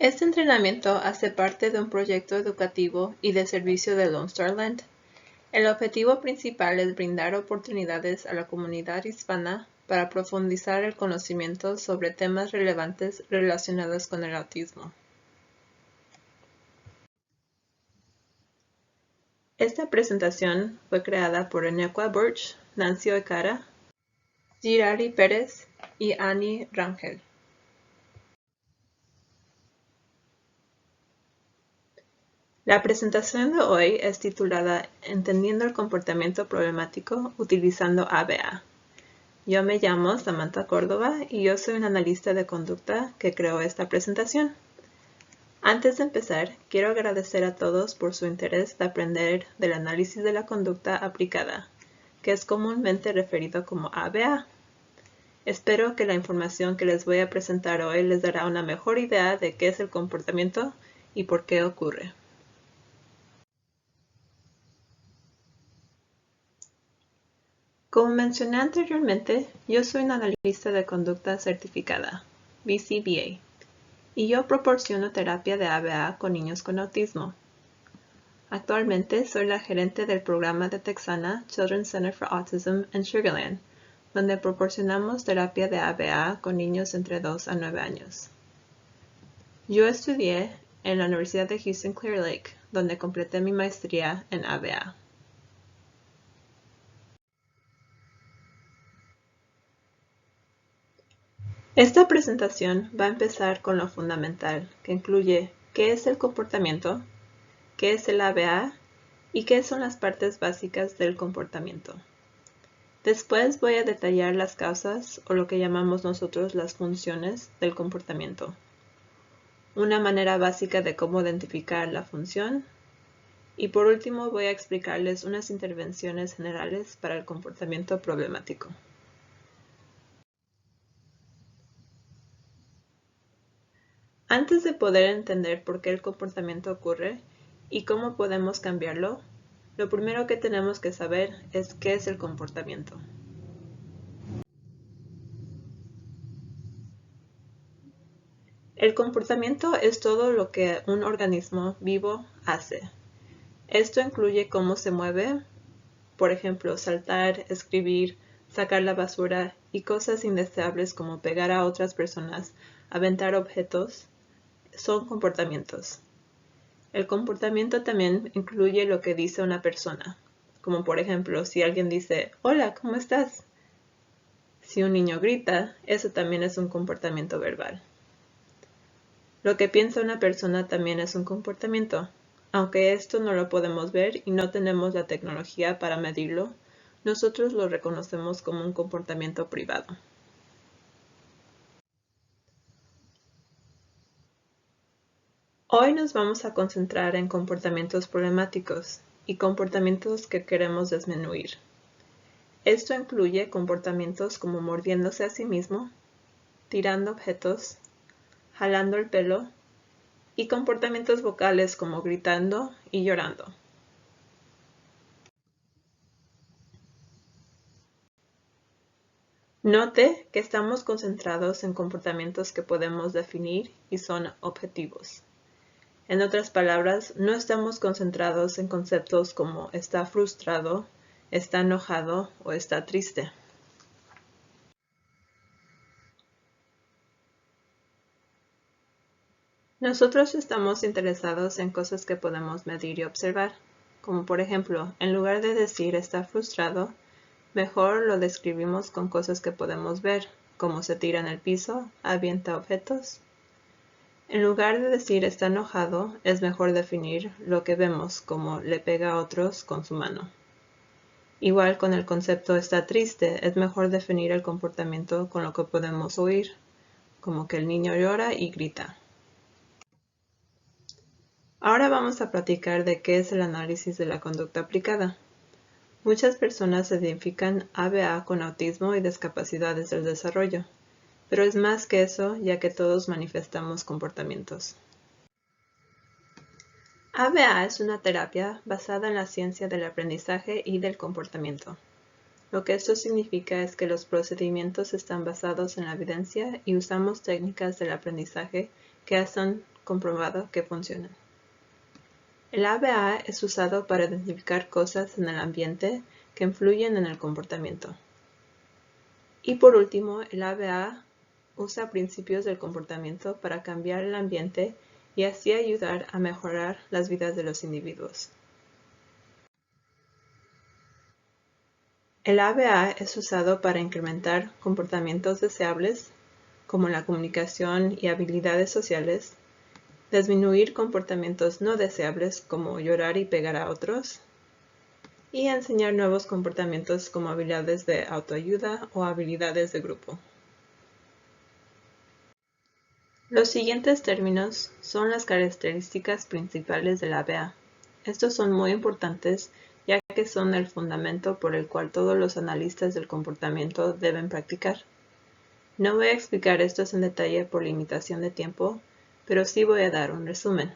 Este entrenamiento hace parte de un proyecto educativo y de servicio de Lone Star Land. El objetivo principal es brindar oportunidades a la comunidad hispana para profundizar el conocimiento sobre temas relevantes relacionados con el autismo. Esta presentación fue creada por Enequa Burch, Nancy Oecara, Girari Pérez y Annie Rangel. La presentación de hoy es titulada Entendiendo el comportamiento problemático utilizando ABA. Yo me llamo Samantha Córdoba y yo soy una analista de conducta que creó esta presentación. Antes de empezar, quiero agradecer a todos por su interés de aprender del análisis de la conducta aplicada, que es comúnmente referido como ABA. Espero que la información que les voy a presentar hoy les dará una mejor idea de qué es el comportamiento y por qué ocurre. Como mencioné anteriormente, yo soy una analista de conducta certificada, BCBA, y yo proporciono terapia de ABA con niños con autismo. Actualmente soy la gerente del programa de Texana Children's Center for Autism en Sugar Land, donde proporcionamos terapia de ABA con niños entre 2 a 9 años. Yo estudié en la Universidad de Houston Clear Lake, donde completé mi maestría en ABA. Esta presentación va a empezar con lo fundamental, que incluye qué es el comportamiento, qué es el ABA y qué son las partes básicas del comportamiento. Después voy a detallar las causas o lo que llamamos nosotros las funciones del comportamiento, una manera básica de cómo identificar la función y por último voy a explicarles unas intervenciones generales para el comportamiento problemático. Antes de poder entender por qué el comportamiento ocurre y cómo podemos cambiarlo, lo primero que tenemos que saber es qué es el comportamiento. El comportamiento es todo lo que un organismo vivo hace. Esto incluye cómo se mueve, por ejemplo, saltar, escribir, sacar la basura y cosas indeseables como pegar a otras personas, aventar objetos, son comportamientos. El comportamiento también incluye lo que dice una persona, como por ejemplo, si alguien dice, hola, ¿cómo estás? Si un niño grita, eso también es un comportamiento verbal. Lo que piensa una persona también es un comportamiento. Aunque esto no lo podemos ver y no tenemos la tecnología para medirlo, nosotros lo reconocemos como un comportamiento privado. Hoy nos vamos a concentrar en comportamientos problemáticos y comportamientos que queremos disminuir. Esto incluye comportamientos como mordiéndose a sí mismo, tirando objetos, jalando el pelo y comportamientos vocales como gritando y llorando. Note que estamos concentrados en comportamientos que podemos definir y son objetivos. En otras palabras, no estamos concentrados en conceptos como está frustrado, está enojado o está triste. Nosotros estamos interesados en cosas que podemos medir y observar, como por ejemplo, en lugar de decir está frustrado, mejor lo describimos con cosas que podemos ver, como se tira en el piso, avienta objetos. En lugar de decir está enojado, es mejor definir lo que vemos, como le pega a otros con su mano. Igual con el concepto está triste, es mejor definir el comportamiento con lo que podemos oír, como que el niño llora y grita. Ahora vamos a platicar de qué es el análisis de la conducta aplicada. Muchas personas identifican ABA con autismo y discapacidades del desarrollo, pero es más que eso, ya que todos manifestamos comportamientos. ABA es una terapia basada en la ciencia del aprendizaje y del comportamiento. Lo que esto significa es que los procedimientos están basados en la evidencia y usamos técnicas del aprendizaje que hacen comprobado que funcionan. El ABA es usado para identificar cosas en el ambiente que influyen en el comportamiento. Y por último, el ABA usa principios del comportamiento para cambiar el ambiente y así ayudar a mejorar las vidas de los individuos. El ABA es usado para incrementar comportamientos deseables, como la comunicación y habilidades sociales, disminuir comportamientos no deseables, como llorar y pegar a otros, y enseñar nuevos comportamientos como habilidades de autoayuda o habilidades de grupo. Los siguientes términos son las características principales del ABA. Estos son muy importantes ya que son el fundamento por el cual todos los analistas del comportamiento deben practicar. No voy a explicar estos en detalle por limitación de tiempo, pero sí voy a dar un resumen.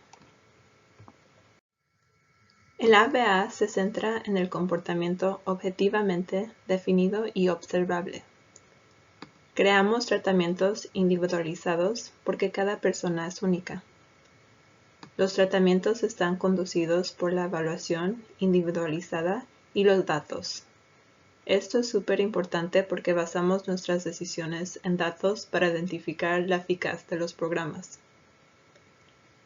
El ABA se centra en el comportamiento objetivamente definido y observable. Creamos tratamientos individualizados porque cada persona es única. Los tratamientos están conducidos por la evaluación individualizada y los datos. Esto es súper importante porque basamos nuestras decisiones en datos para identificar la eficacia de los programas.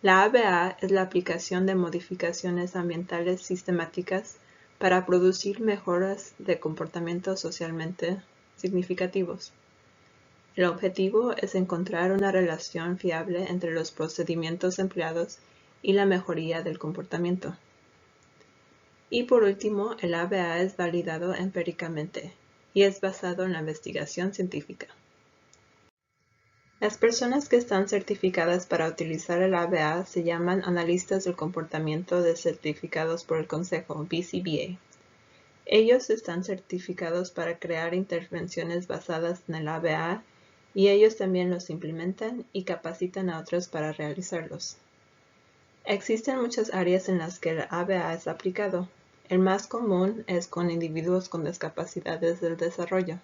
La ABA es la aplicación de modificaciones ambientales sistemáticas para producir mejoras de comportamiento socialmente significativos. El objetivo es encontrar una relación fiable entre los procedimientos empleados y la mejoría del comportamiento. Y por último, el ABA es validado empíricamente y es basado en la investigación científica. Las personas que están certificadas para utilizar el ABA se llaman analistas del comportamiento certificados por el Consejo, BCBA. Ellos están certificados para crear intervenciones basadas en el ABA y ellos también los implementan y capacitan a otros para realizarlos. Existen muchas áreas en las que el ABA es aplicado. El más común es con individuos con discapacidades del desarrollo,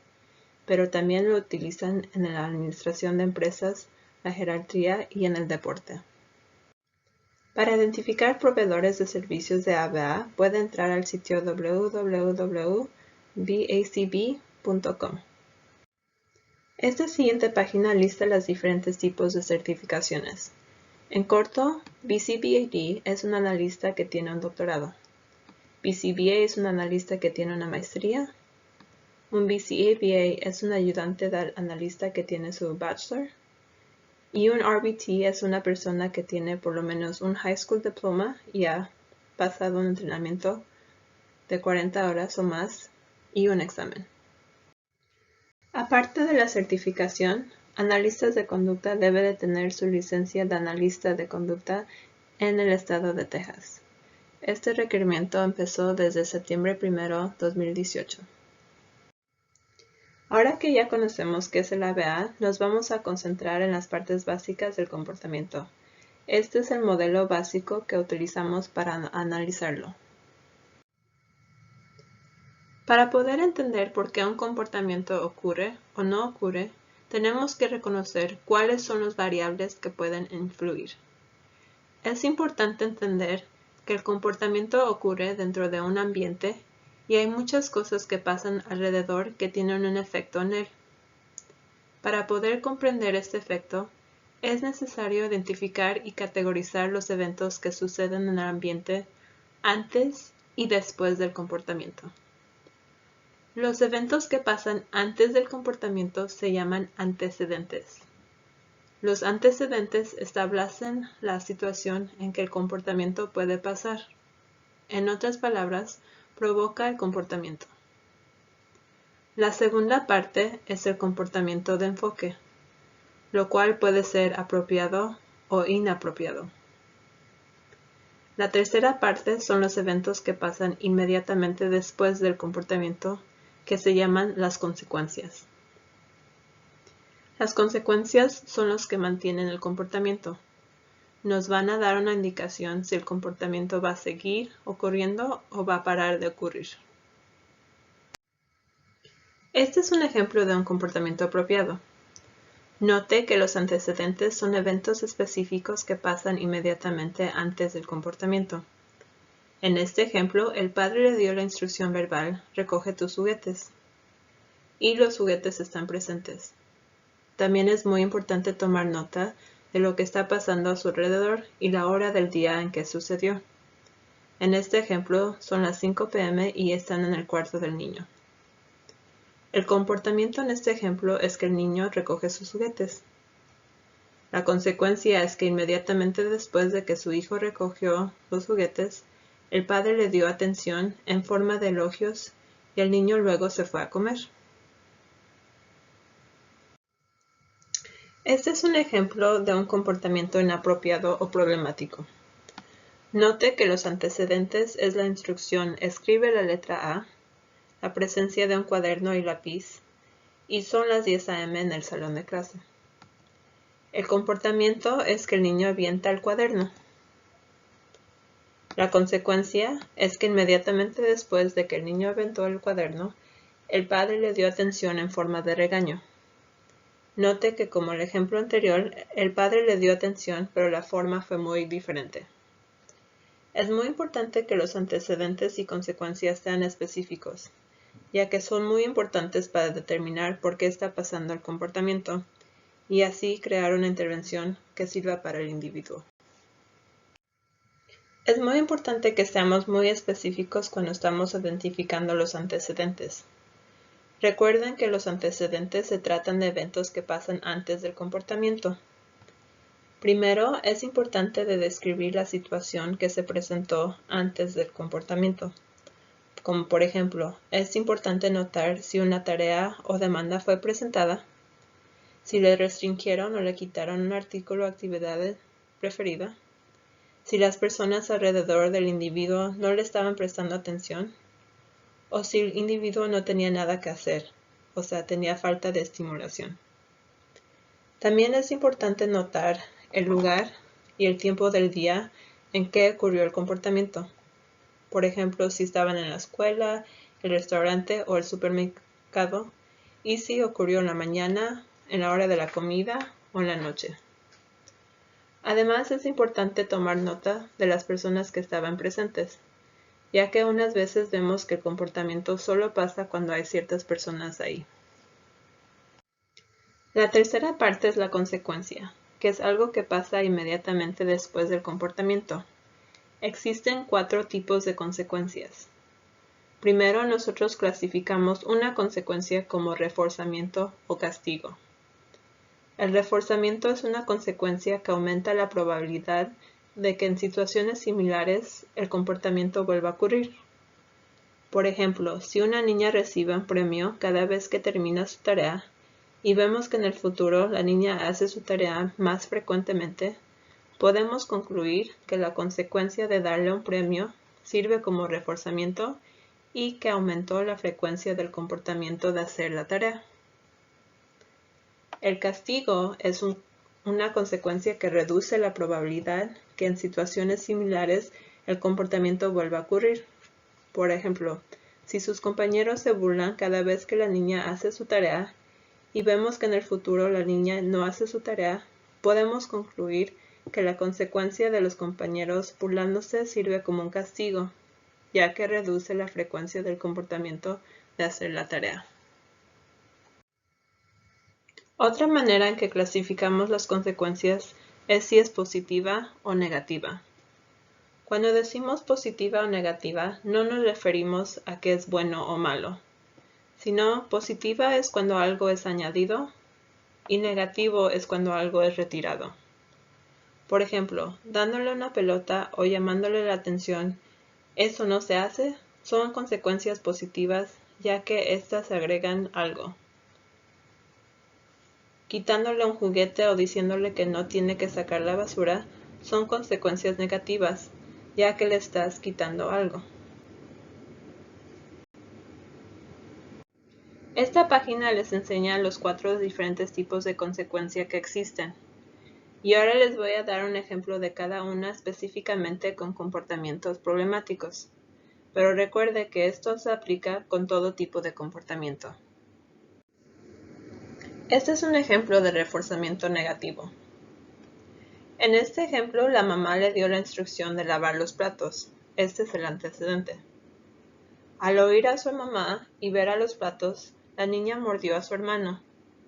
pero también lo utilizan en la administración de empresas, la geriatría y en el deporte. Para identificar proveedores de servicios de ABA, puede entrar al sitio www.bacb.com. Esta siguiente página lista los diferentes tipos de certificaciones. En corto, BCBAD es un analista que tiene un doctorado. BCBA es un analista que tiene una maestría. Un BCABA es un ayudante del analista que tiene su bachelor. Y un RBT es una persona que tiene por lo menos un high school diploma y ha pasado un entrenamiento de 40 horas o más y un examen. Aparte de la certificación, analistas de conducta deben de tener su licencia de analista de conducta en el estado de Texas. Este requerimiento empezó desde septiembre 1, 2018. Ahora que ya conocemos qué es el ABA, nos vamos a concentrar en las partes básicas del comportamiento. Este es el modelo básico que utilizamos para analizarlo. Para poder entender por qué un comportamiento ocurre o no ocurre, tenemos que reconocer cuáles son las variables que pueden influir. Es importante entender que el comportamiento ocurre dentro de un ambiente y hay muchas cosas que pasan alrededor que tienen un efecto en él. Para poder comprender este efecto, es necesario identificar y categorizar los eventos que suceden en el ambiente antes y después del comportamiento. Los eventos que pasan antes del comportamiento se llaman antecedentes. Los antecedentes establecen la situación en que el comportamiento puede pasar. En otras palabras, provoca el comportamiento. La segunda parte es el comportamiento de enfoque, lo cual puede ser apropiado o inapropiado. La tercera parte son los eventos que pasan inmediatamente después del comportamiento, que se llaman las consecuencias. Las consecuencias son los que mantienen el comportamiento. Nos van a dar una indicación si el comportamiento va a seguir ocurriendo o va a parar de ocurrir. Este es un ejemplo de un comportamiento apropiado. Note que los antecedentes son eventos específicos que pasan inmediatamente antes del comportamiento. En este ejemplo, el padre le dio la instrucción verbal, recoge tus juguetes, y los juguetes están presentes. También es muy importante tomar nota de lo que está pasando a su alrededor y la hora del día en que sucedió. En este ejemplo, son las 5 p.m. y están en el cuarto del niño. El comportamiento en este ejemplo es que el niño recoge sus juguetes. La consecuencia es que inmediatamente después de que su hijo recogió los juguetes, el padre le dio atención en forma de elogios y el niño luego se fue a comer. Este es un ejemplo de un comportamiento inapropiado o problemático. Note que los antecedentes es la instrucción escribe la letra A, la presencia de un cuaderno y lápiz, y son las 10 a.m. en el salón de clase. El comportamiento es que el niño avienta el cuaderno. La consecuencia es que inmediatamente después de que el niño aventó el cuaderno, el padre le dio atención en forma de regaño. Note que como el ejemplo anterior, el padre le dio atención, pero la forma fue muy diferente. Es muy importante que los antecedentes y consecuencias sean específicos, ya que son muy importantes para determinar por qué está pasando el comportamiento, y así crear una intervención que sirva para el individuo. Es muy importante que seamos muy específicos cuando estamos identificando los antecedentes. Recuerden que los antecedentes se tratan de eventos que pasan antes del comportamiento. Primero, es importante de describir la situación que se presentó antes del comportamiento. Como por ejemplo, es importante notar si una tarea o demanda fue presentada, si le restringieron o le quitaron un artículo o actividad preferida, si las personas alrededor del individuo no le estaban prestando atención, o si el individuo no tenía nada que hacer, o sea, tenía falta de estimulación. También es importante notar el lugar y el tiempo del día en que ocurrió el comportamiento. Por ejemplo, si estaban en la escuela, el restaurante o el supermercado, y si ocurrió en la mañana, en la hora de la comida o en la noche. Además, es importante tomar nota de las personas que estaban presentes, ya que unas veces vemos que el comportamiento solo pasa cuando hay ciertas personas ahí. La tercera parte es la consecuencia, que es algo que pasa inmediatamente después del comportamiento. Existen 4 tipos de consecuencias. Primero, nosotros clasificamos una consecuencia como reforzamiento o castigo. El reforzamiento es una consecuencia que aumenta la probabilidad de que en situaciones similares el comportamiento vuelva a ocurrir. Por ejemplo, si una niña recibe un premio cada vez que termina su tarea y vemos que en el futuro la niña hace su tarea más frecuentemente, podemos concluir que la consecuencia de darle un premio sirve como reforzamiento y que aumentó la frecuencia del comportamiento de hacer la tarea. El castigo es una consecuencia que reduce la probabilidad que en situaciones similares el comportamiento vuelva a ocurrir. Por ejemplo, si sus compañeros se burlan cada vez que la niña hace su tarea y vemos que en el futuro la niña no hace su tarea, podemos concluir que la consecuencia de los compañeros burlándose sirve como un castigo, ya que reduce la frecuencia del comportamiento de hacer la tarea. Otra manera en que clasificamos las consecuencias es si es positiva o negativa. Cuando decimos positiva o negativa, no nos referimos a que es bueno o malo, sino positiva es cuando algo es añadido y negativo es cuando algo es retirado. Por ejemplo, dándole una pelota o llamándole la atención, eso no se hace, son consecuencias positivas ya que éstas agregan algo. Quitándole un juguete o diciéndole que no tiene que sacar la basura son consecuencias negativas, ya que le estás quitando algo. Esta página les enseña los 4 diferentes tipos de consecuencia que existen. Y ahora les voy a dar un ejemplo de cada una específicamente con comportamientos problemáticos. Pero recuerde que esto se aplica con todo tipo de comportamiento. Este es un ejemplo de reforzamiento negativo. En este ejemplo, la mamá le dio la instrucción de lavar los platos. Este es el antecedente. Al oír a su mamá y ver a los platos, la niña mordió a su hermano.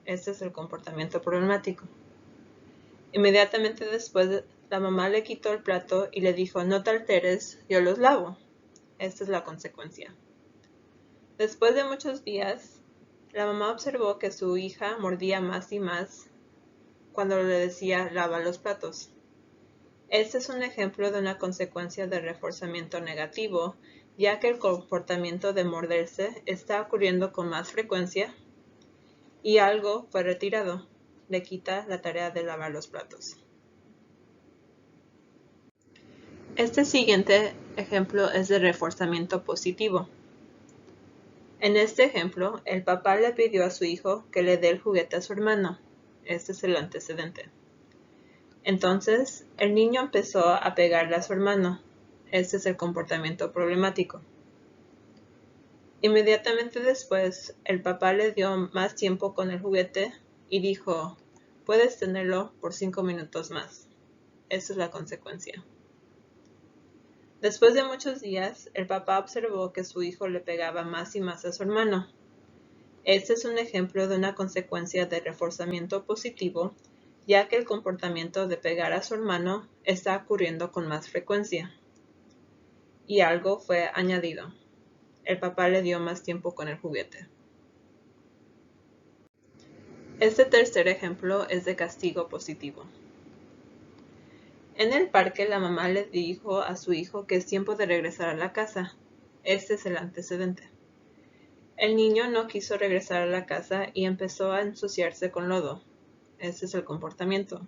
Este es el comportamiento problemático. Inmediatamente después, la mamá le quitó el plato y le dijo: no te alteres, yo los lavo. Esta es la consecuencia. Después de muchos días, la mamá observó que su hija mordía más y más cuando le decía: lava los platos. Este es un ejemplo de una consecuencia de reforzamiento negativo, ya que el comportamiento de morderse está ocurriendo con más frecuencia y algo fue retirado. Le quita la tarea de lavar los platos. Este siguiente ejemplo es de reforzamiento positivo. En este ejemplo, el papá le pidió a su hijo que le dé el juguete a su hermano. Este es el antecedente. Entonces, el niño empezó a pegarle a su hermano. Este es el comportamiento problemático. Inmediatamente después, el papá le dio más tiempo con el juguete y dijo: puedes tenerlo por 5 minutos más. Esta es la consecuencia. Después de muchos días, el papá observó que su hijo le pegaba más y más a su hermano. Este es un ejemplo de una consecuencia de reforzamiento positivo, ya que el comportamiento de pegar a su hermano está ocurriendo con más frecuencia. Y algo fue añadido. El papá le dio más tiempo con el juguete. Este tercer ejemplo es de castigo positivo. En el parque, la mamá le dijo a su hijo que es tiempo de regresar a la casa. Este es el antecedente. El niño no quiso regresar a la casa y empezó a ensuciarse con lodo. Este es el comportamiento.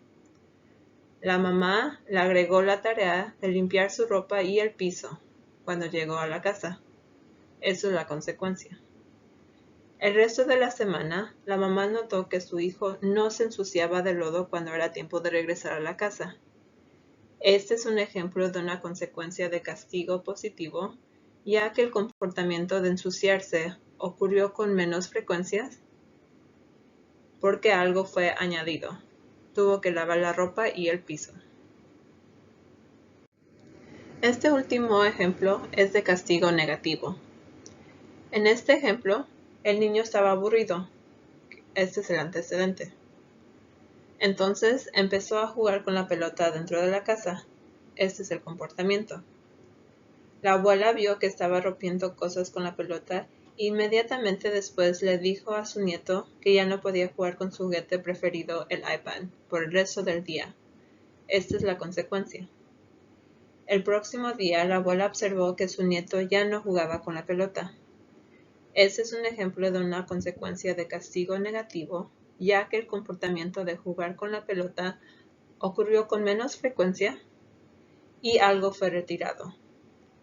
La mamá le agregó la tarea de limpiar su ropa y el piso cuando llegó a la casa. Eso es la consecuencia. El resto de la semana, la mamá notó que su hijo no se ensuciaba de lodo cuando era tiempo de regresar a la casa. Este es un ejemplo de una consecuencia de castigo positivo, ya que el comportamiento de ensuciarse ocurrió con menos frecuencias porque algo fue añadido. Tuvo que lavar la ropa y el piso. Este último ejemplo es de castigo negativo. En este ejemplo, el niño estaba aburrido. Este es el antecedente. Entonces empezó a jugar con la pelota dentro de la casa. Este es el comportamiento. La abuela vio que estaba rompiendo cosas con la pelota e inmediatamente después le dijo a su nieto que ya no podía jugar con su juguete preferido, el iPad, por el resto del día. Esta es la consecuencia. El próximo día, la abuela observó que su nieto ya no jugaba con la pelota. Este es un ejemplo de una consecuencia de castigo negativo, ya que el comportamiento de jugar con la pelota ocurrió con menos frecuencia y algo fue retirado.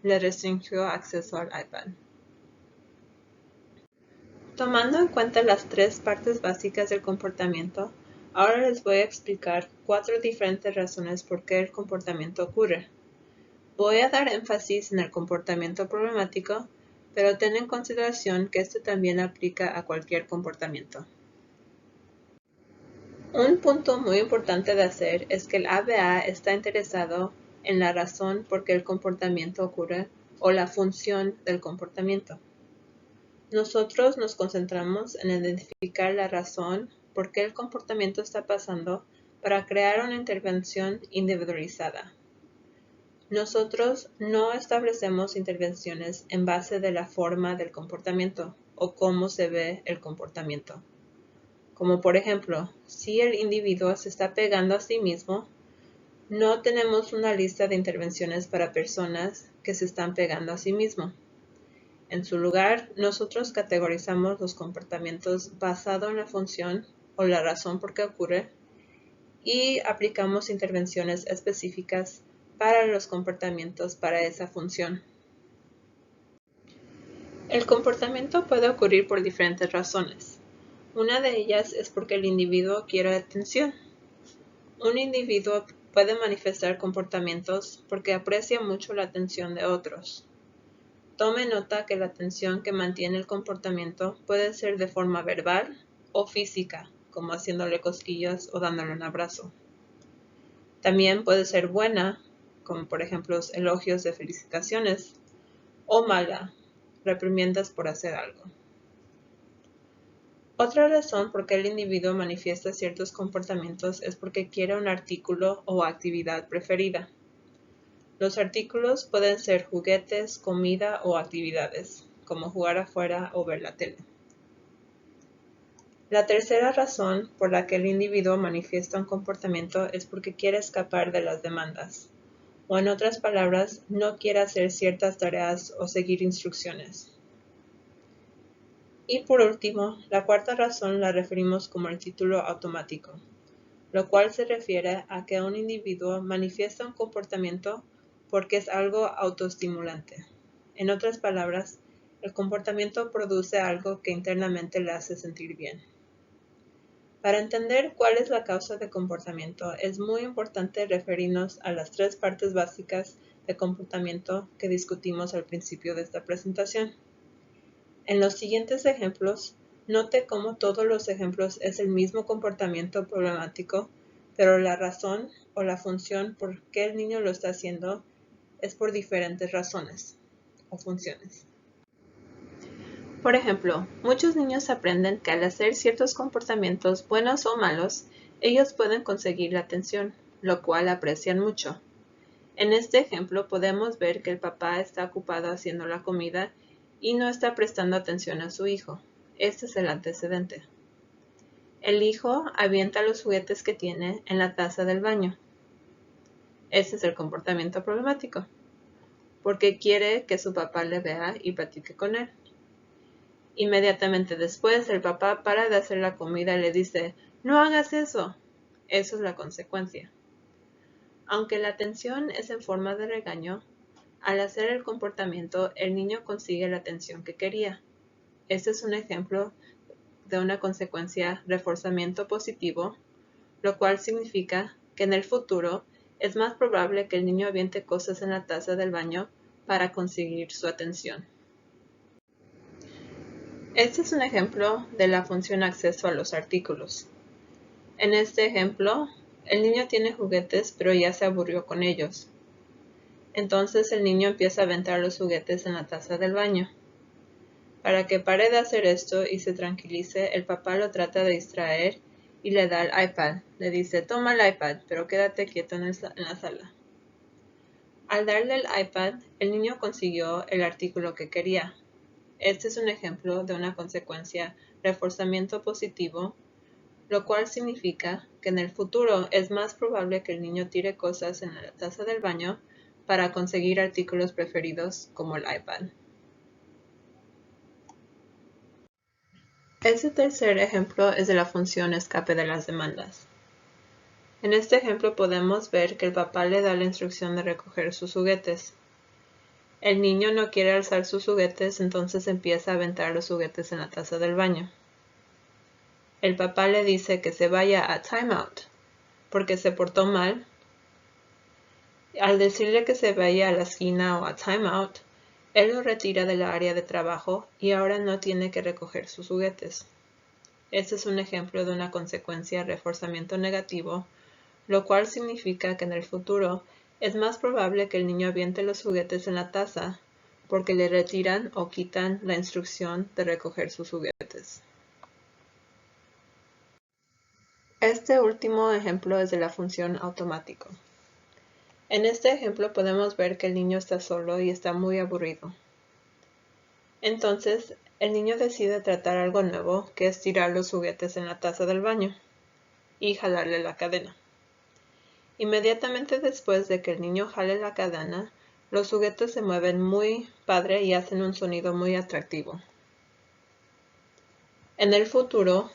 Le restringió acceso al iPad. Tomando en cuenta las tres partes básicas del comportamiento, ahora les voy a explicar 4 diferentes razones por qué el comportamiento ocurre. Voy a dar énfasis en el comportamiento problemático, pero ten en consideración que esto también aplica a cualquier comportamiento. Un punto muy importante de hacer es que el ABA está interesado en la razón por qué el comportamiento ocurre o la función del comportamiento. Nosotros nos concentramos en identificar la razón por qué el comportamiento está pasando para crear una intervención individualizada. Nosotros no establecemos intervenciones en base de la forma del comportamiento o cómo se ve el comportamiento. Como por ejemplo, si el individuo se está pegando a sí mismo, no tenemos una lista de intervenciones para personas que se están pegando a sí mismo. En su lugar, nosotros categorizamos los comportamientos basado en la función o la razón por qué ocurre y aplicamos intervenciones específicas para los comportamientos para esa función. El comportamiento puede ocurrir por diferentes razones. Una de ellas es porque el individuo quiere atención. Un individuo puede manifestar comportamientos porque aprecia mucho la atención de otros. Tome nota que la atención que mantiene el comportamiento puede ser de forma verbal o física, como haciéndole cosquillas o dándole un abrazo. También puede ser buena, como por ejemplo elogios de felicitaciones, o mala, reprimiendas por hacer algo. Otra razón por qué el individuo manifiesta ciertos comportamientos es porque quiere un artículo o actividad preferida. Los artículos pueden ser juguetes, comida o actividades, como jugar afuera o ver la tele. La tercera razón por la que el individuo manifiesta un comportamiento es porque quiere escapar de las demandas, o en otras palabras, no quiere hacer ciertas tareas o seguir instrucciones. Y por último, la cuarta razón la referimos como el título automático, lo cual se refiere a que un individuo manifiesta un comportamiento porque es algo autoestimulante. En otras palabras, el comportamiento produce algo que internamente le hace sentir bien. Para entender cuál es la causa de comportamiento, es muy importante referirnos a las tres partes básicas de comportamiento que discutimos al principio de esta presentación. En los siguientes ejemplos, note cómo todos los ejemplos es el mismo comportamiento problemático, pero la razón o la función por qué el niño lo está haciendo es por diferentes razones o funciones. Por ejemplo, muchos niños aprenden que al hacer ciertos comportamientos buenos o malos, ellos pueden conseguir la atención, lo cual aprecian mucho. En este ejemplo podemos ver que el papá está ocupado haciendo la comida y no está prestando atención a su hijo. Este es el antecedente. El hijo avienta los juguetes que tiene en la taza del baño. Este es el comportamiento problemático, porque quiere que su papá le vea y platique con él. Inmediatamente después, el papá para de hacer la comida y le dice, "No hagas eso". Eso es la consecuencia. Aunque la atención es en forma de regaño, al hacer el comportamiento, el niño consigue la atención que quería. Este es un ejemplo de una consecuencia reforzamiento positivo, lo cual significa que en el futuro es más probable que el niño aviente cosas en la taza del baño para conseguir su atención. Este es un ejemplo de la función acceso a los artículos. En este ejemplo, el niño tiene juguetes pero ya se aburrió con ellos. Entonces el niño empieza a aventar los juguetes en la taza del baño. Para que pare de hacer esto y se tranquilice, el papá lo trata de distraer y le da el iPad. Le dice, "Toma el iPad, pero quédate quieto en la sala". Al darle el iPad, el niño consiguió el artículo que quería. Este es un ejemplo de una consecuencia reforzamiento positivo, lo cual significa que en el futuro es más probable que el niño tire cosas en la taza del baño para conseguir artículos preferidos como el iPad. Este tercer ejemplo es de la función escape de las demandas. En este ejemplo podemos ver que el papá le da la instrucción de recoger sus juguetes. El niño no quiere alzar sus juguetes, entonces empieza a aventar los juguetes en la taza del baño. El papá le dice que se vaya a timeout porque se portó mal. Al decirle que se vaya a la esquina o a timeout, él lo retira del área de trabajo y ahora no tiene que recoger sus juguetes. Este es un ejemplo de una consecuencia reforzamiento negativo, lo cual significa que en el futuro es más probable que el niño aviente los juguetes en la taza porque le retiran o quitan la instrucción de recoger sus juguetes. Este último ejemplo es de la función automático. En este ejemplo podemos ver que el niño está solo y está muy aburrido. Entonces, el niño decide tratar algo nuevo, que es tirar los juguetes en la taza del baño y jalarle la cadena. Inmediatamente después de que el niño jale la cadena, los juguetes se mueven muy padre y hacen un sonido muy atractivo. En el futuro,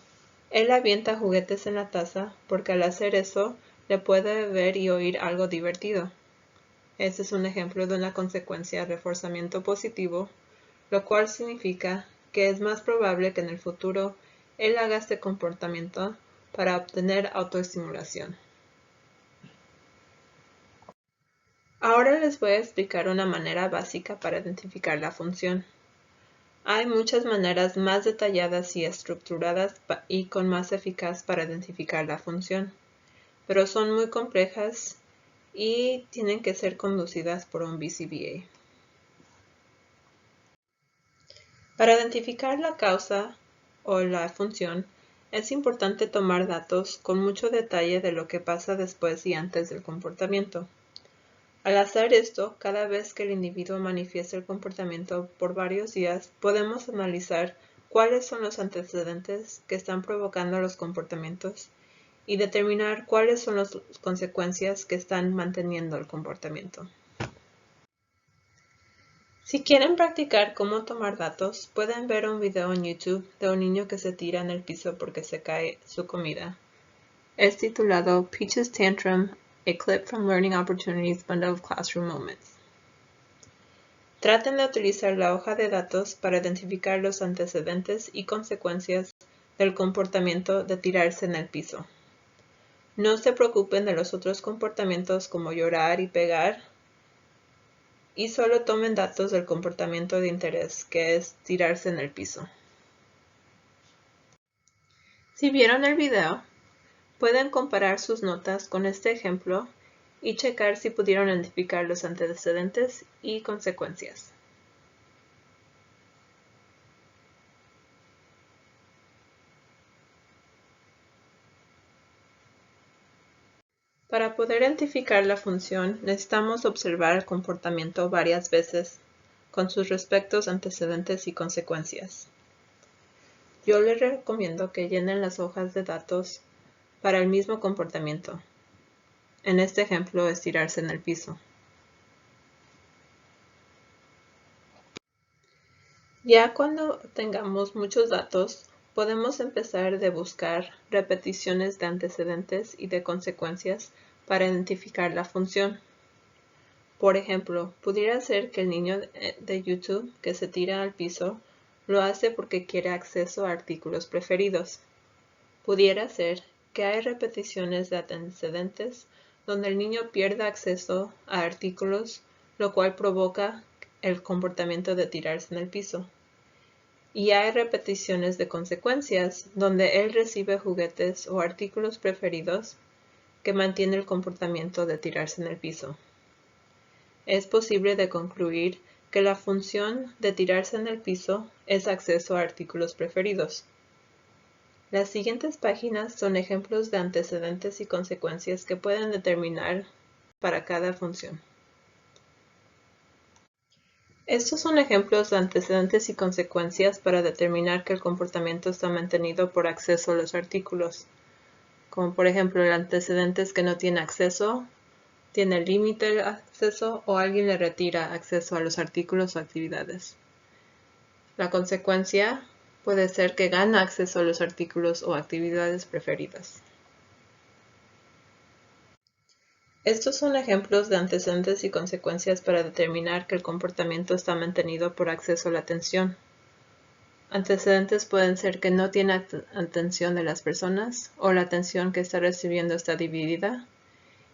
él avienta juguetes en la taza porque al hacer eso le puede ver y oír algo divertido. Este es un ejemplo de una consecuencia de reforzamiento positivo, lo cual significa que es más probable que en el futuro él haga este comportamiento para obtener autoestimulación. Ahora les voy a explicar una manera básica para identificar la función. Hay muchas maneras más detalladas y estructuradas y con más eficaz para identificar la función, pero son muy complejas y tienen que ser conducidas por un BCBA. Para identificar la causa o la función, es importante tomar datos con mucho detalle de lo que pasa después y antes del comportamiento. Al hacer esto, cada vez que el individuo manifiesta el comportamiento por varios días, podemos analizar cuáles son los antecedentes que están provocando los comportamientos y determinar cuáles son las consecuencias que están manteniendo el comportamiento. Si quieren practicar cómo tomar datos, pueden ver un video en YouTube de un niño que se tira en el piso porque se cae su comida. Es titulado Peach's Tantrum, a clip from Learning Opportunities Bundle of Classroom Moments. Traten de utilizar la hoja de datos para identificar los antecedentes y consecuencias del comportamiento de tirarse en el piso. No se preocupen de los otros comportamientos como llorar y pegar, y solo tomen datos del comportamiento de interés, que es tirarse en el piso. Si vieron el video, pueden comparar sus notas con este ejemplo y checar si pudieron identificar los antecedentes y consecuencias. Para poder identificar la función, necesitamos observar el comportamiento varias veces con sus respectivos antecedentes y consecuencias. Yo les recomiendo que llenen las hojas de datos para el mismo comportamiento. En este ejemplo es tirarse en el piso. Ya cuando tengamos muchos datos, podemos empezar de buscar repeticiones de antecedentes y de consecuencias para identificar la función. Por ejemplo, pudiera ser que el niño de YouTube que se tira al piso lo hace porque quiere acceso a artículos preferidos. Pudiera ser que hay repeticiones de antecedentes donde el niño pierda acceso a artículos, lo cual provoca el comportamiento de tirarse en el piso. Y hay repeticiones de consecuencias donde él recibe juguetes o artículos preferidos que mantiene el comportamiento de tirarse en el piso. Es posible de concluir que la función de tirarse en el piso es acceso a artículos preferidos. Las siguientes páginas son ejemplos de antecedentes y consecuencias que pueden determinar para cada función. Estos son ejemplos de antecedentes y consecuencias para determinar que el comportamiento está mantenido por acceso a los artículos. Como por ejemplo, el antecedente es que no tiene acceso, tiene límite de acceso o alguien le retira acceso a los artículos o actividades. La consecuencia puede ser que gana acceso a los artículos o actividades preferidas. Estos son ejemplos de antecedentes y consecuencias para determinar que el comportamiento está mantenido por acceso a la atención. Antecedentes pueden ser que no tiene atención de las personas o la atención que está recibiendo está dividida.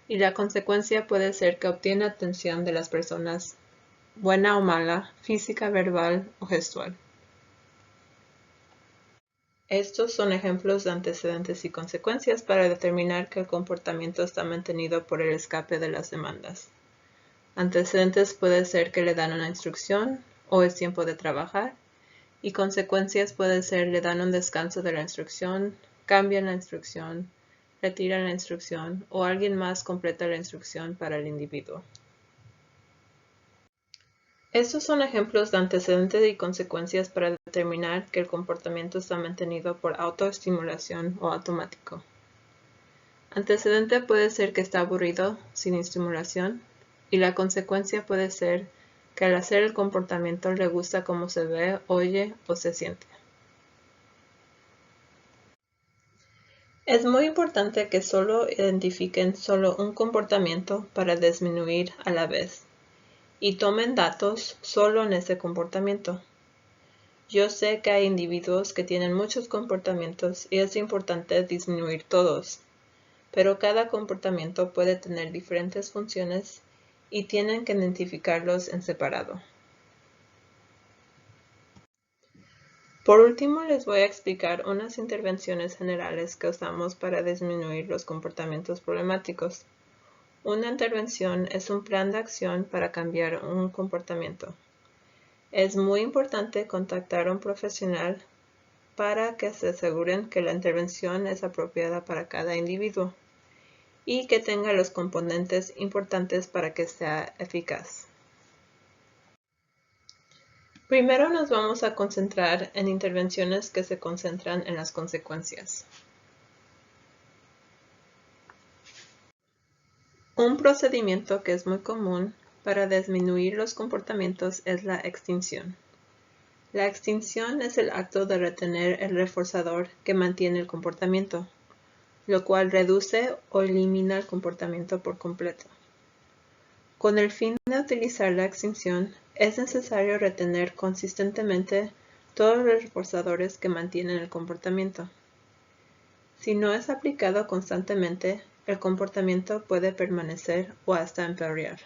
Y la consecuencia puede ser que obtiene atención de las personas, buena o mala, física, verbal o gestual. Estos son ejemplos de antecedentes y consecuencias para determinar que el comportamiento está mantenido por el escape de las demandas. Antecedentes puede ser que le dan una instrucción o es tiempo de trabajar, y consecuencias puede ser le dan un descanso de la instrucción, cambian la instrucción, retiran la instrucción o alguien más completa la instrucción para el individuo. Estos son ejemplos de antecedentes y consecuencias para determinar que el comportamiento está mantenido por autoestimulación o automático. Antecedente puede ser que está aburrido, sin estimulación, y la consecuencia puede ser que al hacer el comportamiento le gusta cómo se ve, oye o se siente. Es muy importante que solo identifiquen solo un comportamiento para disminuir a la vez y tomen datos solo en ese comportamiento. Yo sé que hay individuos que tienen muchos comportamientos y es importante disminuir todos, pero cada comportamiento puede tener diferentes funciones y tienen que identificarlos en separado. Por último, les voy a explicar unas intervenciones generales que usamos para disminuir los comportamientos problemáticos. Una intervención es un plan de acción para cambiar un comportamiento. Es muy importante contactar a un profesional para que se aseguren que la intervención es apropiada para cada individuo y que tenga los componentes importantes para que sea eficaz. Primero nos vamos a concentrar en intervenciones que se concentran en las consecuencias. Un procedimiento que es muy común para disminuir los comportamientos es la extinción. La extinción es el acto de retener el reforzador que mantiene el comportamiento, lo cual reduce o elimina el comportamiento por completo. Con el fin de utilizar la extinción, es necesario retener consistentemente todos los reforzadores que mantienen el comportamiento. Si no es aplicado constantemente, el comportamiento puede permanecer o hasta empeorar.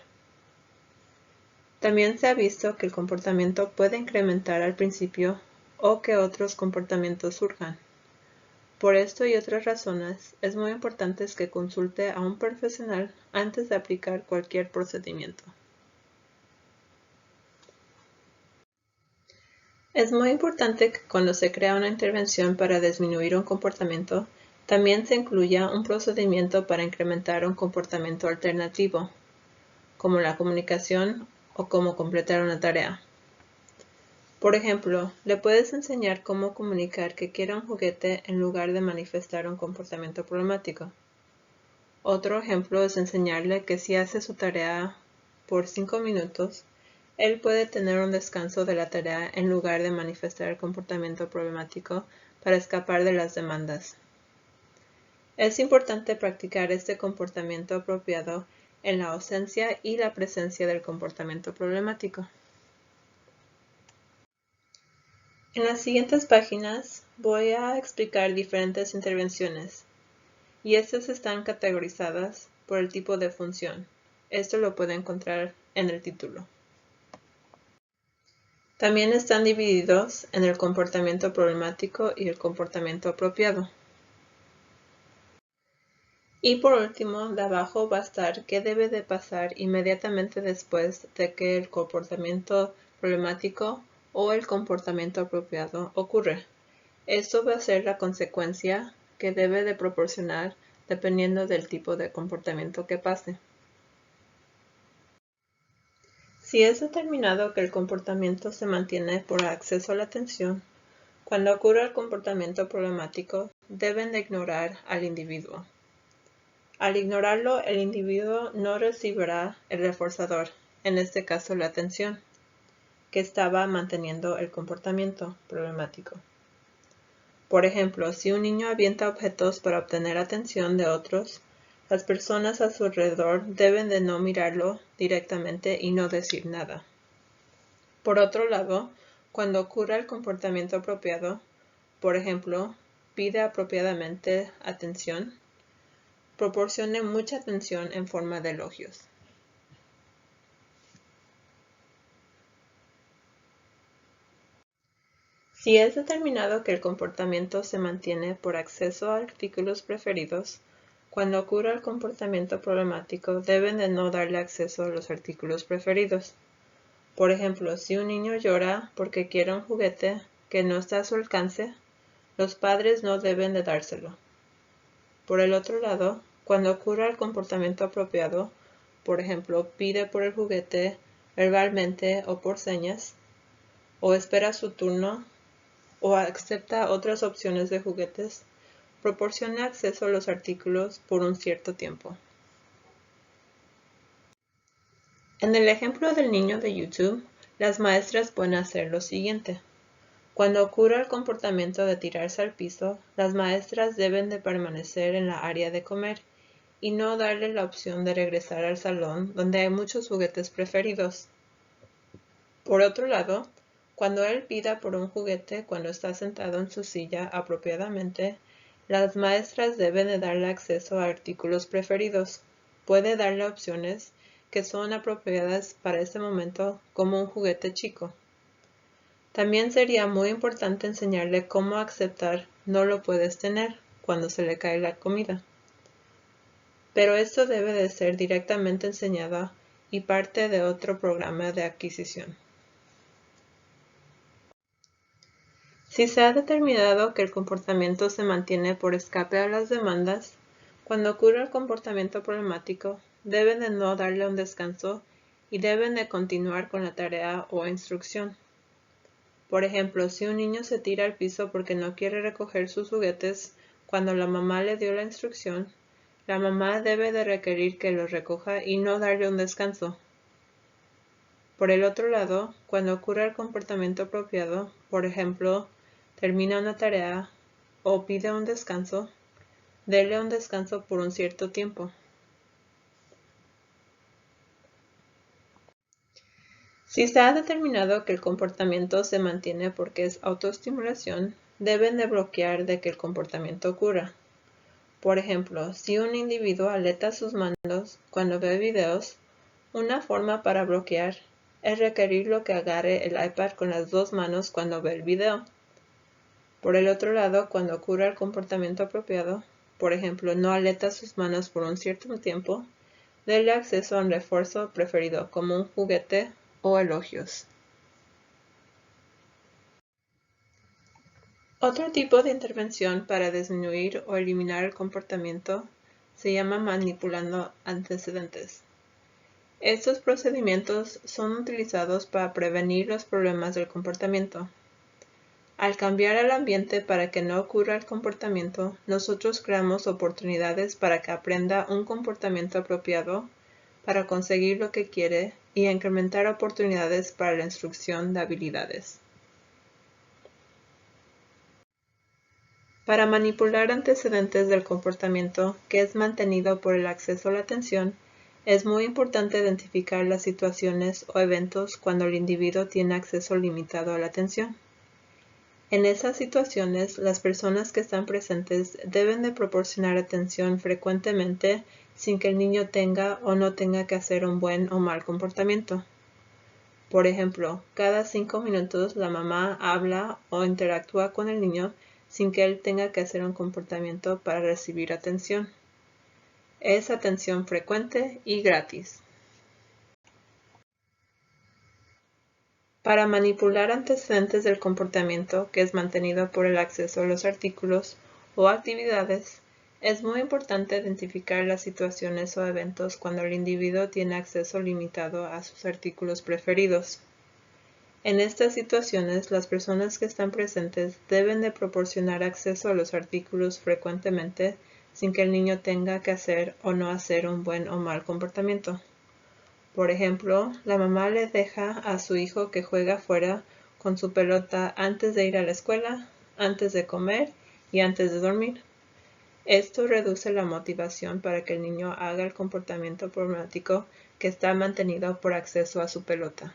También se ha visto que el comportamiento puede incrementar al principio o que otros comportamientos surjan. Por esto y otras razones, es muy importante que consulte a un profesional antes de aplicar cualquier procedimiento. Es muy importante que cuando se crea una intervención para disminuir un comportamiento, también se incluya un procedimiento para incrementar un comportamiento alternativo, como la comunicación o cómo completar una tarea. Por ejemplo, le puedes enseñar cómo comunicar que quiere un juguete en lugar de manifestar un comportamiento problemático. Otro ejemplo es enseñarle que si hace su tarea por 5 minutos, él puede tener un descanso de la tarea en lugar de manifestar el comportamiento problemático para escapar de las demandas. Es importante practicar este comportamiento apropiado en la ausencia y la presencia del comportamiento problemático. En las siguientes páginas voy a explicar diferentes intervenciones y estas están categorizadas por el tipo de función. Esto lo puede encontrar en el título. También están divididos en el comportamiento problemático y el comportamiento apropiado. Y por último, de abajo va a estar qué debe de pasar inmediatamente después de que el comportamiento problemático o el comportamiento apropiado ocurre. Esto va a ser la consecuencia que debe de proporcionar dependiendo del tipo de comportamiento que pase. Si es determinado que el comportamiento se mantiene por acceso a la atención, cuando ocurra el comportamiento problemático, deben de ignorar al individuo. Al ignorarlo, el individuo no recibirá el reforzador, en este caso la atención, que estaba manteniendo el comportamiento problemático. Por ejemplo, si un niño avienta objetos para obtener atención de otros, las personas a su alrededor deben de no mirarlo directamente y no decir nada. Por otro lado, cuando ocurra el comportamiento apropiado, por ejemplo, pide apropiadamente atención, proporcione mucha atención en forma de elogios. Si es determinado que el comportamiento se mantiene por acceso a artículos preferidos, cuando ocurra el comportamiento problemático deben de no darle acceso a los artículos preferidos. Por ejemplo, si un niño llora porque quiere un juguete que no está a su alcance, los padres no deben de dárselo. Por el otro lado, cuando ocurra el comportamiento apropiado, por ejemplo, pide por el juguete verbalmente o por señas, o espera su turno, o acepta otras opciones de juguetes, proporciona acceso a los artículos por un cierto tiempo. En el ejemplo del niño de YouTube, las maestras pueden hacer lo siguiente. Cuando ocurra el comportamiento de tirarse al piso, las maestras deben de permanecer en la área de comer y no darle la opción de regresar al salón donde hay muchos juguetes preferidos. Por otro lado, cuando él pida por un juguete cuando está sentado en su silla apropiadamente, las maestras deben de darle acceso a artículos preferidos. Puede darle opciones que son apropiadas para este momento como un juguete chico. También sería muy importante enseñarle cómo aceptar "no lo puedes tener" cuando se le cae la comida. Pero esto debe de ser directamente enseñado y parte de otro programa de adquisición. Si se ha determinado que el comportamiento se mantiene por escape a las demandas, cuando ocurre el comportamiento problemático, deben de no darle un descanso y deben de continuar con la tarea o instrucción. Por ejemplo, si un niño se tira al piso porque no quiere recoger sus juguetes cuando la mamá le dio la instrucción, la mamá debe de requerir que los recoja y no darle un descanso. Por el otro lado, cuando ocurre el comportamiento apropiado, por ejemplo, termina una tarea o pide un descanso, dele un descanso por un cierto tiempo. Si se ha determinado que el comportamiento se mantiene porque es autoestimulación, deben de bloquear de que el comportamiento ocurra. Por ejemplo, si un individuo aleta sus manos cuando ve videos, una forma para bloquear es requerirlo que agarre el iPad con las dos manos cuando ve el video. Por el otro lado, cuando ocurra el comportamiento apropiado, por ejemplo, no aleta sus manos por un cierto tiempo, dele acceso a un refuerzo preferido como un juguete o elogios. Otro tipo de intervención para disminuir o eliminar el comportamiento se llama manipulando antecedentes. Estos procedimientos son utilizados para prevenir los problemas del comportamiento. Al cambiar el ambiente para que no ocurra el comportamiento, nosotros creamos oportunidades para que aprenda un comportamiento apropiado para conseguir lo que quiere y incrementar oportunidades para la instrucción de habilidades. Para manipular antecedentes del comportamiento que es mantenido por el acceso a la atención, es muy importante identificar las situaciones o eventos cuando el individuo tiene acceso limitado a la atención. En esas situaciones, las personas que están presentes deben de proporcionar atención frecuentemente sin que el niño tenga o no tenga que hacer un buen o mal comportamiento. Por ejemplo, cada 5 minutos la mamá habla o interactúa con el niño sin que él tenga que hacer un comportamiento para recibir atención. Es atención frecuente y gratis. Para manipular antecedentes del comportamiento que es mantenido por el acceso a los artículos o actividades, es muy importante identificar las situaciones o eventos cuando el individuo tiene acceso limitado a sus artículos preferidos. En estas situaciones, las personas que están presentes deben de proporcionar acceso a los artículos frecuentemente sin que el niño tenga que hacer o no hacer un buen o mal comportamiento. Por ejemplo, la mamá le deja a su hijo que juega afuera con su pelota antes de ir a la escuela, antes de comer y antes de dormir. Esto reduce la motivación para que el niño haga el comportamiento problemático que está mantenido por acceso a su pelota.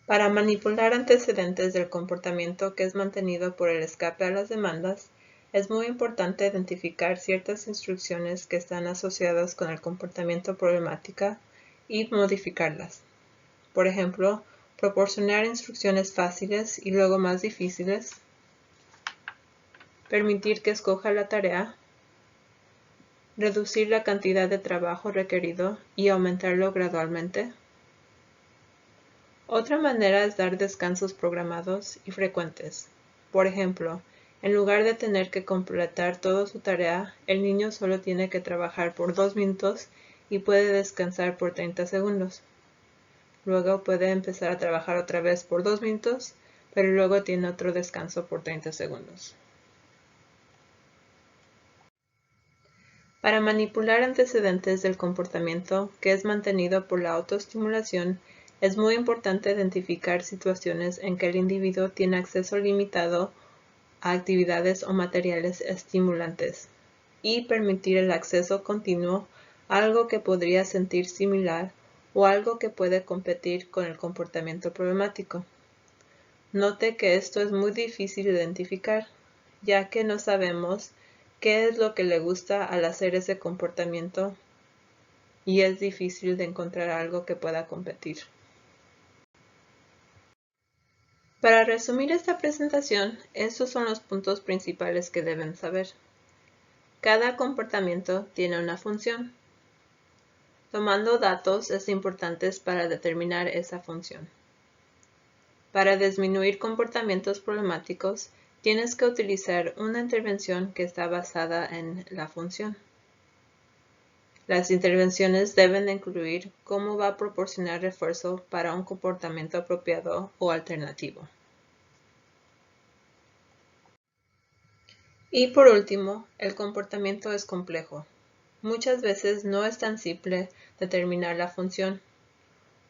Para manipular antecedentes del comportamiento que es mantenido por el escape a las demandas, es muy importante identificar ciertas instrucciones que están asociadas con el comportamiento problemático y modificarlas. Por ejemplo, proporcionar instrucciones fáciles y luego más difíciles, permitir que escoja la tarea, reducir la cantidad de trabajo requerido y aumentarlo gradualmente. Otra manera es dar descansos programados y frecuentes. Por ejemplo, en lugar de tener que completar toda su tarea, el niño solo tiene que trabajar por 2 minutos y puede descansar por 30 segundos. Luego puede empezar a trabajar otra vez por 2 minutos, pero luego tiene otro descanso por 30 segundos. Para manipular antecedentes del comportamiento que es mantenido por la autoestimulación, es muy importante identificar situaciones en que el individuo tiene acceso limitado a actividades o materiales estimulantes y permitir el acceso continuo a algo que podría sentir similar o algo que puede competir con el comportamiento problemático. Note que esto es muy difícil de identificar, ya que no sabemos qué es lo que le gusta al hacer ese comportamiento y es difícil de encontrar algo que pueda competir. Para resumir esta presentación, estos son los puntos principales que deben saber. Cada comportamiento tiene una función. Tomando datos es importante para determinar esa función. Para disminuir comportamientos problemáticos, tienes que utilizar una intervención que está basada en la función. Las intervenciones deben incluir cómo va a proporcionar refuerzo para un comportamiento apropiado o alternativo. Y por último, el comportamiento es complejo. Muchas veces no es tan simple determinar la función,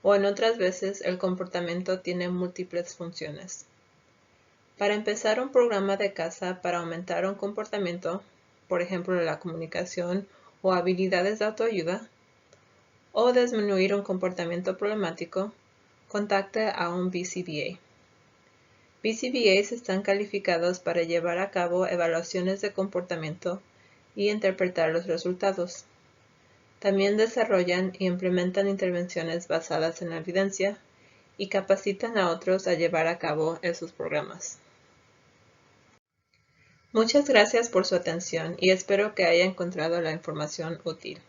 o en otras veces el comportamiento tiene múltiples funciones. Para empezar un programa de casa para aumentar un comportamiento, por ejemplo la comunicación o habilidades de autoayuda, o disminuir un comportamiento problemático, contacte a un BCBA. BCBAs están calificados para llevar a cabo evaluaciones de comportamiento y interpretar los resultados. También desarrollan y implementan intervenciones basadas en la evidencia y capacitan a otros a llevar a cabo esos programas. Muchas gracias por su atención y espero que haya encontrado la información útil.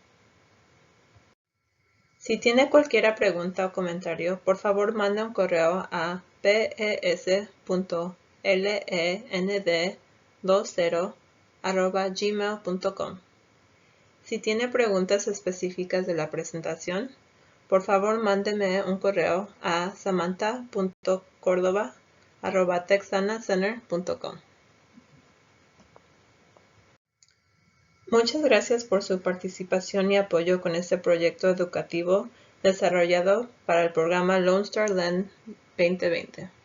Si tiene cualquier pregunta o comentario, por favor mande un correo a pes.lend20@gmail.com. Si tiene preguntas específicas de la presentación, por favor mándeme un correo a samantha.cordova@texanacenter.com. Muchas gracias por su participación y apoyo con este proyecto educativo desarrollado para el programa Lone Star Lend 2020.